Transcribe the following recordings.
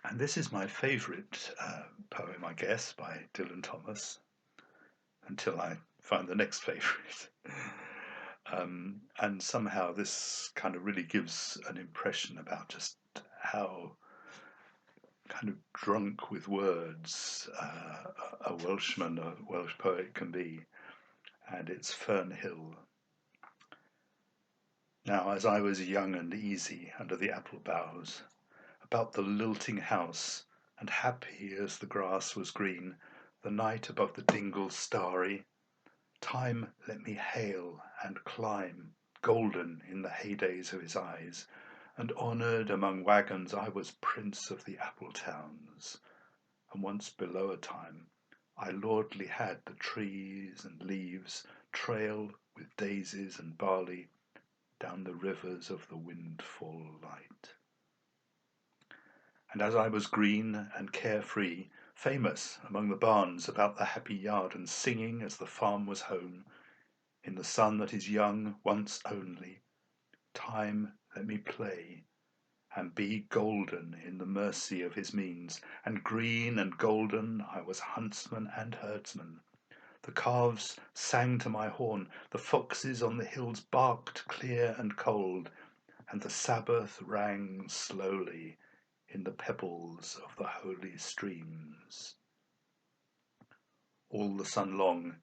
And this is my favourite poem, I guess, by Dylan Thomas, until I find the next favourite. And somehow this kind of really gives an impression about just how kind of drunk with words a Welshman, a Welsh poet can be. And it's Fern. Now, as I was young and easy under the apple boughs, about the lilting house, and happy as the grass was green, the night above the dingle starry, time let me hail and climb, golden in the heydays of his eyes, and honoured among wagons I was prince of the apple towns. And once below a time I lordly had the trees and leaves trail with daisies and barley down the rivers of the windfall light. And as I was green and carefree, famous among the barns about the happy yard, and singing as the farm was home, in the sun that is young once only, time let me play and be golden in the mercy of his means, and green and golden I was huntsman and herdsman. The calves sang to my horn, the foxes on the hills barked clear and cold, and the Sabbath rang slowly in the pebbles of the holy streams. All the sun long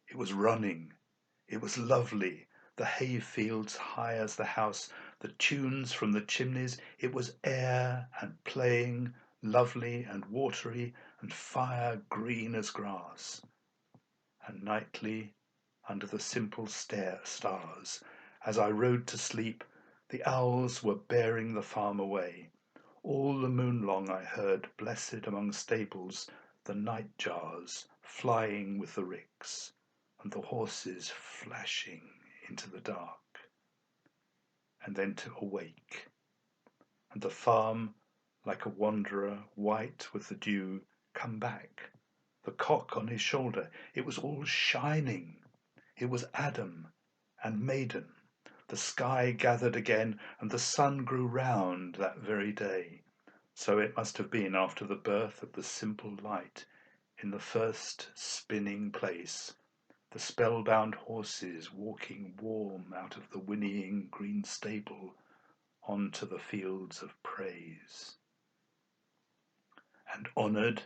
it was running, it was lovely, the hay fields high as the house, the tunes from the chimneys, it was air and playing, lovely and watery, and fire green as grass. And nightly, under the simple stars, as I rode to sleep, the owls were bearing the farm away. All the moon long I heard, blessed among stables, the nightjars flying with the ricks, and the horses flashing into the dark. And then to awake, and the farm, like a wanderer, white with the dew, come back, the cock on his shoulder, it was all shining. It was Adam and maiden. The sky gathered again, and the sun grew round that very day. So it must have been after the birth of the simple light, in the first spinning place, the spellbound horses walking warm out of the whinnying green stable onto the fields of praise. And honoured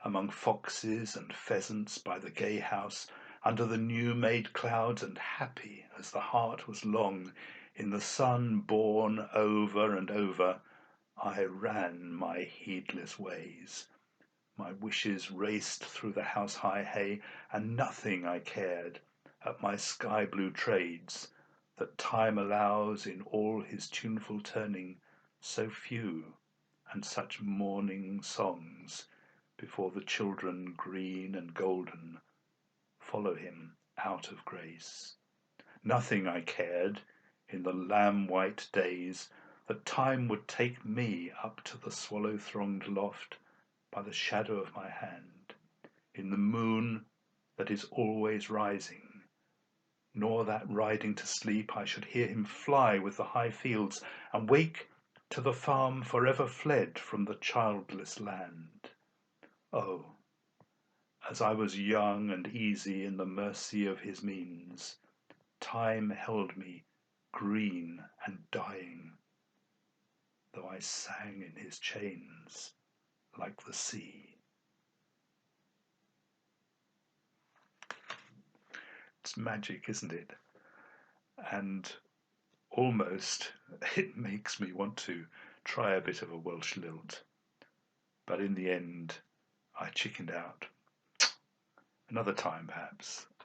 among foxes and pheasants by the gay house, under the new-made clouds, and happy as the heart was long, in the sun born over and over, I ran my heedless ways. My wishes raced through the house-high hay, and nothing I cared at my sky-blue trades, that time allows in all his tuneful turning, so few and such morning songs, before the children green and golden follow him out of grace. Nothing I cared in the lamb-white days that time would take me up to the swallow-thronged loft by the shadow of my hand, in the moon that is always rising, nor that riding to sleep I should hear him fly with the high fields, and wake to the farm forever fled from the childless land. Oh, as I was young and easy in the mercy of his means, time held me green and dying, though I sang in his chains like the sea. It's magic, isn't it? And almost it makes me want to try a bit of a Welsh lilt. But in the end, I chickened out. Another time, perhaps.